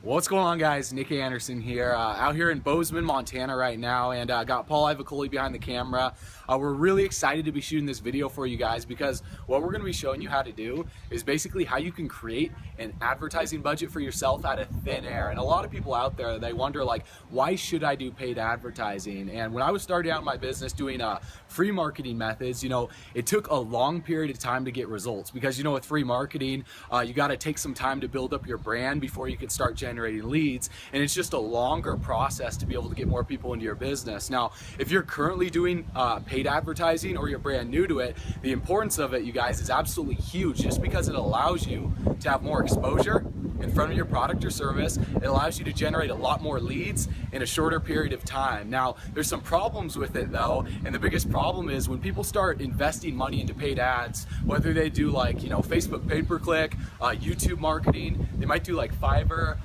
What's going on, guys? Nick Anderson here, out here in Bozeman, Montana right now, and got Paul Ivacoli behind the camera. We're really excited to be shooting this video for you guys because what we're going to be showing you how to do is basically how you can create an advertising budget for yourself out of thin air. And a lot of people out there, they wonder, like, why should I do paid advertising? And when I was starting out in my business doing free marketing methods, it took a long period of time to get results because, with free marketing, you got to take some time to build up your brand before you can start generating leads, and it's just a longer process to be able to get more people into your business. Now, if you're currently doing paid advertising or you're brand new to it, the importance of it, you guys, is absolutely huge, just because it allows you to have more exposure in front of your product or service. It allows you to generate a lot more leads in a shorter period of time. Now, there's some problems with it though, and the biggest problem is when people start investing money into paid ads, whether they do like, Facebook pay-per-click, YouTube marketing, they might do like Fiverr,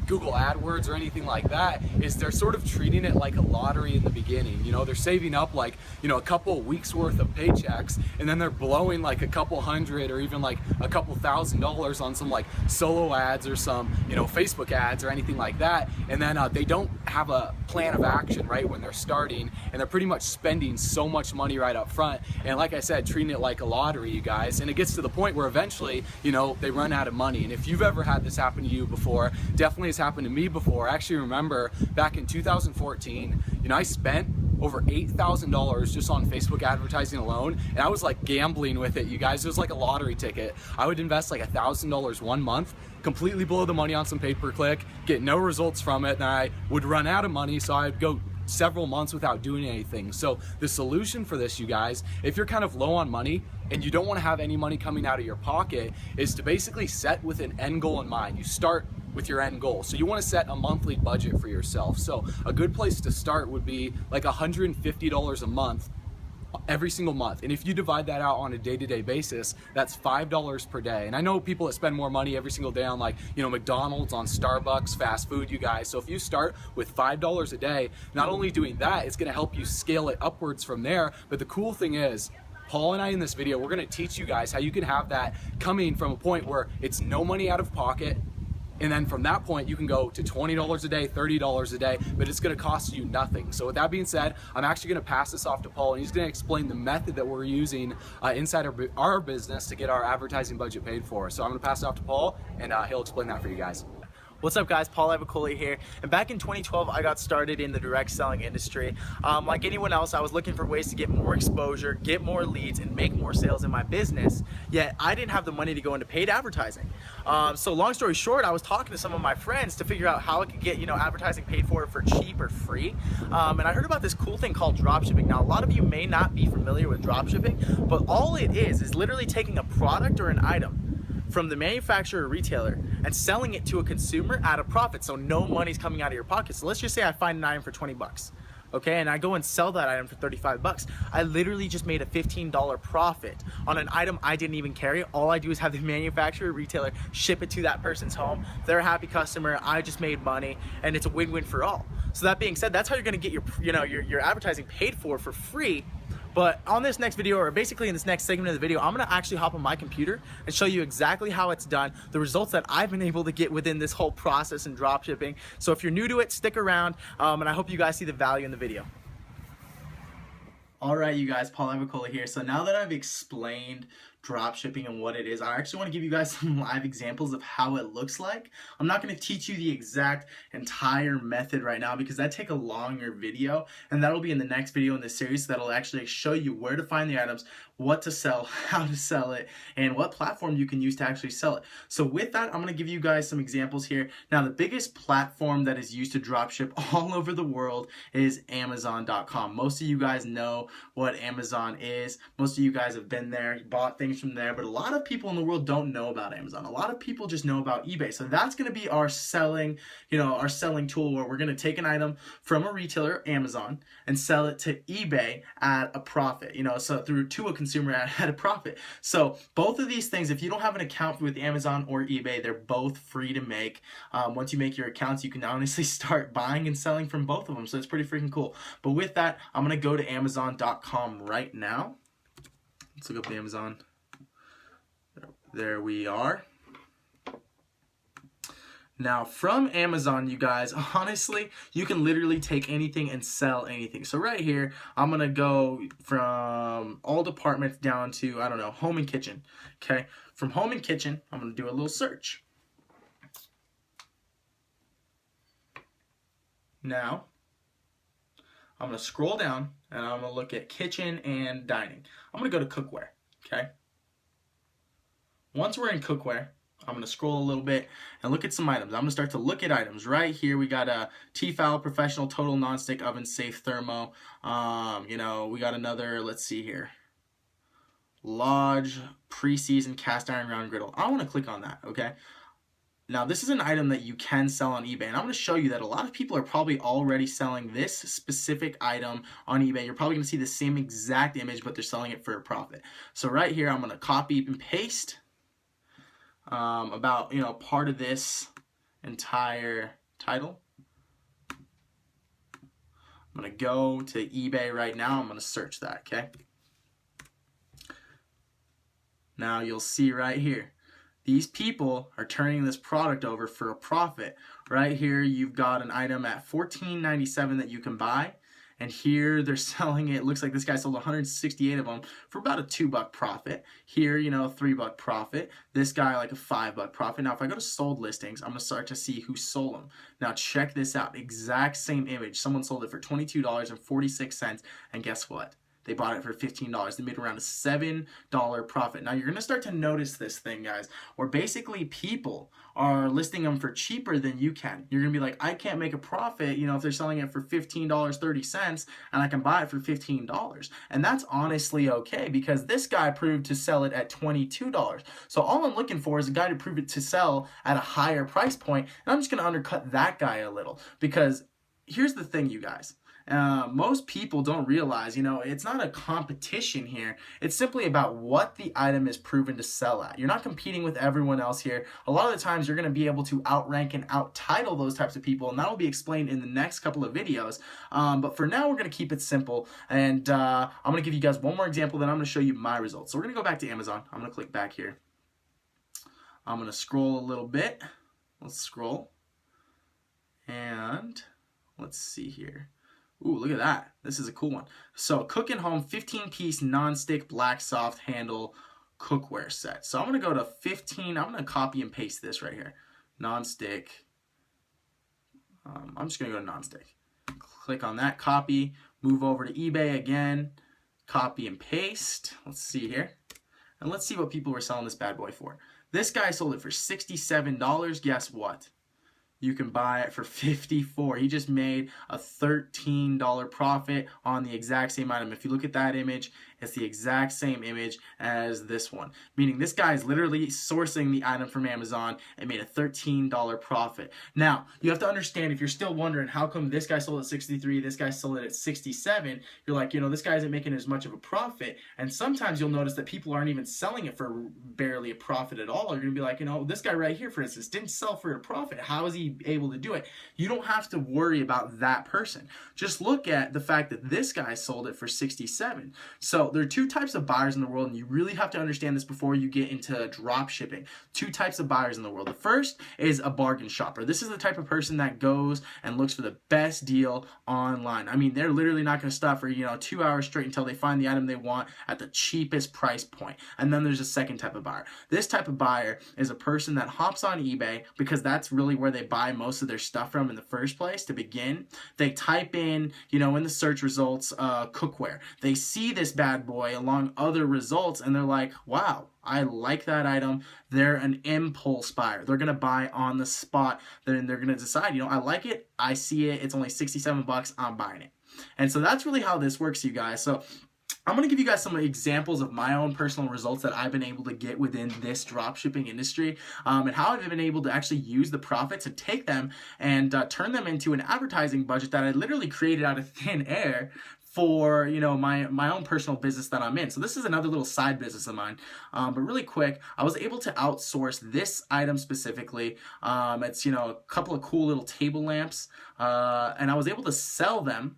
Google AdWords or anything like that, is they're sort of treating it like a lottery in the beginning. They're saving up like, a couple weeks worth of paychecks, and then they're blowing like a couple hundred or even like a couple $1,000s on some like solo ads or some, Facebook ads or anything like that. And then they don't have a plan of action right when they're starting, and they're pretty much spending so much money right up front. And like I said, treating it like a lottery, you guys. And it gets to the point where eventually, they run out of money. And if you've ever had this happen to you before, definitely has happened to me before. I actually remember back in 2014, I spent over $8,000 just on Facebook advertising alone, and I was like gambling with it, you guys. It was like a lottery ticket. I would invest like $1,000 one month, completely blow the money on some pay-per-click, get no results from it, and I would run out of money, so I'd go several months without doing anything. So the solution for this, you guys, if you're kind of low on money and you don't want to have any money coming out of your pocket, is to basically set with an end goal in mind. You start with your end goal. So you want to set a monthly budget for yourself. So a good place to start would be like $150 a month every single month. And if you divide that out on a day-to-day basis, that's $5 per day. And I know people that spend more money every single day on like, McDonald's, on Starbucks, fast food, you guys. So if you start with $5 a day, not only doing that, it's going to help you scale it upwards from there. But the cool thing is, Paul and I in this video, we're going to teach you guys how you can have that coming from a point where it's no money out of pocket. And then from that point, you can go to $20 a day, $30 a day, but it's gonna cost you nothing. So with that being said, I'm actually gonna pass this off to Paul, and he's gonna explain the method that we're using inside our business to get our advertising budget paid for. So I'm gonna pass it off to Paul, and he'll explain that for you guys. What's up, guys? Paul Ivacoli here. And back in 2012, I got started in the direct selling industry. Like anyone else, I was looking for ways to get more exposure, get more leads, and make more sales in my business. Yet I didn't have the money to go into paid advertising. So long story short, I was talking to some of my friends to figure out how I could get advertising paid for cheap or free. And I heard about this cool thing called dropshipping. Now, a lot of you may not be familiar with dropshipping, but all it is literally taking a product or an item from the manufacturer or retailer and selling it to a consumer at a profit, so no money's coming out of your pocket. So let's just say I find an item for 20 bucks, okay, and I go and sell that item for 35 bucks. I literally just made a $15 profit on an item I didn't even carry. All I do is have the manufacturer or retailer ship it to that person's home. They're a happy customer, I just made money, and it's a win-win for all. So that being said, that's how you're gonna get your advertising paid for free. But on this next video, or basically in this next segment of the video, I'm gonna actually hop on my computer and show you exactly how it's done, the results that I've been able to get within this whole process in dropshipping. So if you're new to it, stick around, and I hope you guys see the value in the video. All right, you guys, Paul Ivacoli here. So now that I've explained dropshipping and what it is, I actually want to give you guys some live examples of how it looks like. I'm not going to teach you the exact entire method right now because that'd take a longer video, and that'll be in the next video in this series that'll actually show you where to find the items, what to sell, how to sell it, and what platform you can use to actually sell it. So with that, I'm going to give you guys some examples here. Now, the biggest platform that is used to dropship all over the world is Amazon.com. Most of you guys know what Amazon is. Most of you guys have been there, bought things from there, but a lot of people in the world don't know about Amazon. A lot of people just know about eBay. So that's going to be our selling, our selling tool, where we're going to take an item from a retailer, Amazon, and sell it to eBay at a profit, so through to a consumer at a profit. So both of these things, if you don't have an account with Amazon or eBay, they're both free to make. Once you make your accounts, you can honestly start buying and selling from both of them. So it's pretty freaking cool. But with that, I'm going to go to Amazon.com right now. Let's look up Amazon. There we are. Now, from Amazon, you guys, honestly, you can literally take anything and sell anything. So right here, I'm going to go from all departments down to, I don't know, home and kitchen. Okay, from home and kitchen, I'm going to do a little search. Now, I'm going to scroll down and I'm going to look at kitchen and dining. I'm going to go to cookware, okay? Once we're in cookware, I'm going to scroll a little bit and look at some items. I'm going to start to look at items. Right here, we got a Tefal Professional Total Nonstick Oven Safe Thermo. You know, we got another, let's see here, Lodge Pre-Seasoned Cast Iron Round Griddle. I want to click on that, okay? Now, this is an item that you can sell on eBay, and I'm going to show you that a lot of people are probably already selling this specific item on eBay. You're probably going to see the same exact image, but they're selling it for a profit. So right here, I'm going to copy and paste about, you know, part of this entire title. I'm going to go to eBay right now. I'm going to search that, okay? Now, you'll see right here. These people are turning this product over for a profit. Right here, you've got an item at $14.97 that you can buy. And here they're selling it. Looks like this guy sold 168 of them for about a $2 profit. Here, you know, a $3 profit. This guy like a $5 profit. Now, if I go to sold listings, I'm going to start to see who sold them. Now, check this out. Exact same image. Someone sold it for $22.46. And guess what? They bought it for $15. They made around a $7 profit. Now, you're going to start to notice this thing, guys, where basically people are listing them for cheaper than you can. You're going to be like, I can't make a profit, you know, if they're selling it for $15.30 and I can buy it for $15. And that's honestly okay because this guy proved to sell it at $22. So all I'm looking for is a guy to prove it to sell at a higher price point. And I'm just going to undercut that guy a little because here's the thing, you guys. Most people don't realize, you know, it's not a competition here. It's simply about what the item is proven to sell at. You're not competing with everyone else here. A lot of the times you're going to be able to outrank and out-title those types of people, and that will be explained in the next couple of videos. But for now, we're going to keep it simple, and I'm going to give you guys one more example, then I'm going to show you my results. So we're going to go back to Amazon. I'm going to click back here. I'm going to scroll a little bit. Let's scroll. And let's see here. Ooh, look at that. This is a cool one. So, Cook & Home 15-piece non-stick black soft handle cookware set. So, I'm going to go to 15. I'm going to copy and paste this right here. Non-stick. I'm just going to go to non-stick. Click on that, copy, move over to eBay again, copy and paste. Let's see here. And let's see what people were selling this bad boy for. This guy sold it for $67. Guess what? You can buy it for $54. He just made a $13 profit on the exact same item. If you look at that image, it's the exact same image as this one. Meaning this guy is literally sourcing the item from Amazon and made a $13 profit. Now, you have to understand, if you're still wondering how come this guy sold at 63, this guy sold it at 67, you're like, you know, this guy isn't making as much of a profit. And sometimes you'll notice that people aren't even selling it for barely a profit at all. You're going to be like, you know, this guy right here, for instance, didn't sell for a profit. How is he able to do it? You don't have to worry about that person. Just look at the fact that this guy sold it for 67. So there are two types of buyers in the world, and you really have to understand this before you get into drop shipping. Two types of buyers in the world. The first is a bargain shopper. This is the type of person that goes and looks for the best deal online. I mean, they're literally not going to stop for, 2 hours straight until they find the item they want at the cheapest price point. And then there's a second type of buyer. This type of buyer is a person that hops on eBay because that's really where they buy most of their stuff from in the first place to begin. They type in, in the search results, cookware. They see this bad boy along other results and they're like, wow, I like that item. They're an impulse buyer. They're going to buy on the spot. Then they're going to decide, I like it. I see it. It's only $67. I'm buying it. And so that's really how this works, you guys. So I'm going to give you guys some examples of my own personal results that I've been able to get within this dropshipping industry, and how I've been able to actually use the profits to take them and turn them into an advertising budget that I literally created out of thin air for my own personal business that I'm in. So this is another little side business of mine. But really quick, I was able to outsource this item specifically. It's a couple of cool little table lamps, and I was able to sell them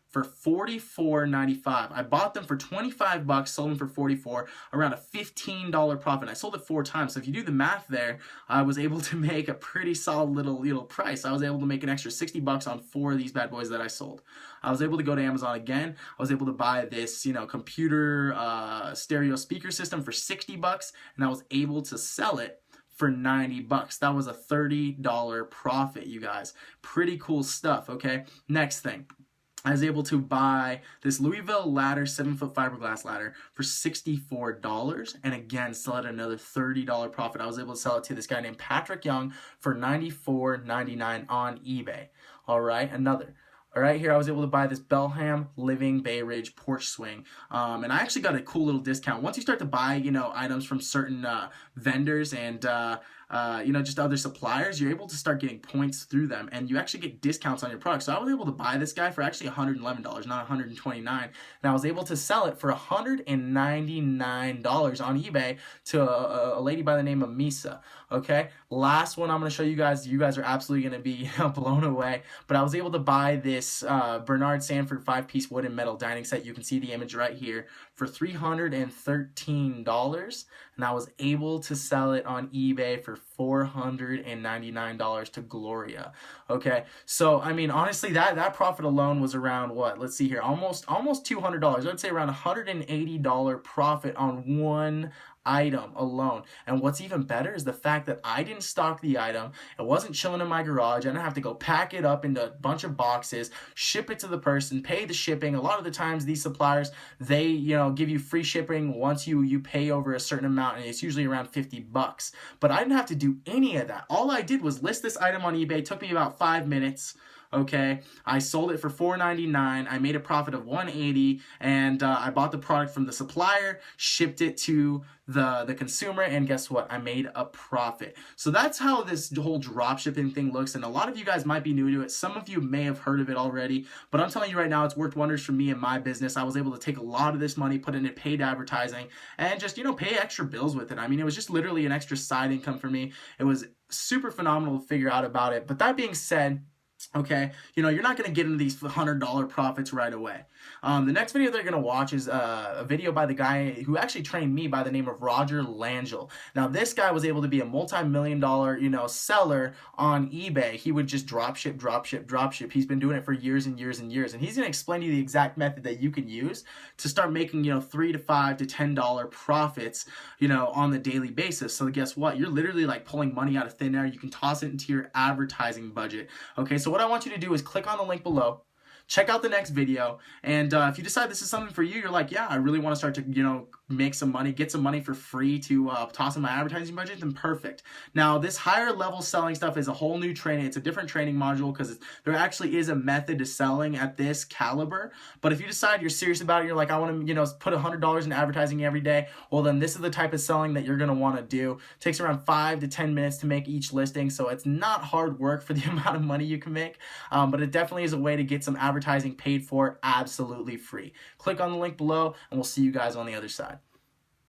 for $44.95. I bought them for 25 bucks, sold them for 44, around a $15 profit. I sold it 4 times. So if you do the math there, I was able to make a pretty solid little price. I was able to make an extra 60 bucks on 4 of these bad boys that I sold. I was able to go to Amazon again. I was able to buy this, computer stereo speaker system for 60 bucks, and I was able to sell it for 90 bucks. That was a $30 profit, you guys. Pretty cool stuff, okay? Next thing. I was able to buy this Louisville ladder, 7-foot fiberglass ladder for $64, and again, sell it another $30 profit. I was able to sell it to this guy named Patrick Young for $94.99 on eBay. All right, another. All right, here I was able to buy this Belham Living Bay Ridge porch swing, and I actually got a cool little discount. Once you start to buy, items from certain vendors and just other suppliers, you're able to start getting points through them, and you actually get discounts on your product. So I was able to buy this guy for actually $111, not $129, and I was able to sell it for $199 on eBay to a lady by the name of Misa. Okay, last one I'm going to show you guys. You guys are absolutely going to be blown away, but I was able to buy this Bernard Sanford 5-piece wood and metal dining set. You can see the image right here for $313, and I was able to sell it on eBay for $499 to Gloria. Okay, so I mean, honestly, that profit alone was around what? Let's see here, almost $200. I'd say around $180 profit on one item alone. And what's even better is the fact that I didn't stock the item. It wasn't chilling in my garage. I didn't have to go pack it up into a bunch of boxes, ship it to the person, pay the shipping. A lot of the times these suppliers, they give you free shipping once you pay over a certain amount, and it's usually around 50 bucks. But I didn't have to do any of that. All I did was list this item on eBay. It took me about 5 minutes. Okay, I sold it for $4.99. I made a profit of $180, and I bought the product from the supplier, shipped it to the consumer, and guess what? I made a profit. So that's how this whole drop shipping thing looks, and a lot of you guys might be new to it. Some of you may have heard of it already, but I'm telling you right now, it's worked wonders for me and my business. I was able to take a lot of this money, put it into paid advertising, and just pay extra bills with it. I mean, it was just literally an extra side income for me. It was super phenomenal to figure out about it. But that being said, okay, you're not going to get into these $100 profits right away. The next video they're going to watch is a video by the guy who actually trained me by the name of Roger Langell. Now, this guy was able to be a multi-million-dollar, seller on eBay. He would just drop ship. He's been doing it for years and years and years. And he's going to explain to you the exact method that you can use to start making, $3 to $5 to $10 profits, on the daily basis. So guess what? You're literally like pulling money out of thin air. You can toss it into your advertising budget. Okay, so what I want you to do is click on the link below. Check out the next video, and if you decide this is something for you, you're like, yeah, I really want to start to, make some money, get some money for free to toss in my advertising budget, then perfect. Now, this higher level selling stuff is a whole new training. It's a different training module because there actually is a method to selling at this caliber. But if you decide you're serious about it, you're like, I want to, put $100 in advertising every day, well, then this is the type of selling that you're going to want to do. It takes around 5 to 10 minutes to make each listing, so it's not hard work for the amount of money you can make, but it definitely is a way to get some advertising paid for absolutely free. Click on the link below, and we'll see you guys on the other side.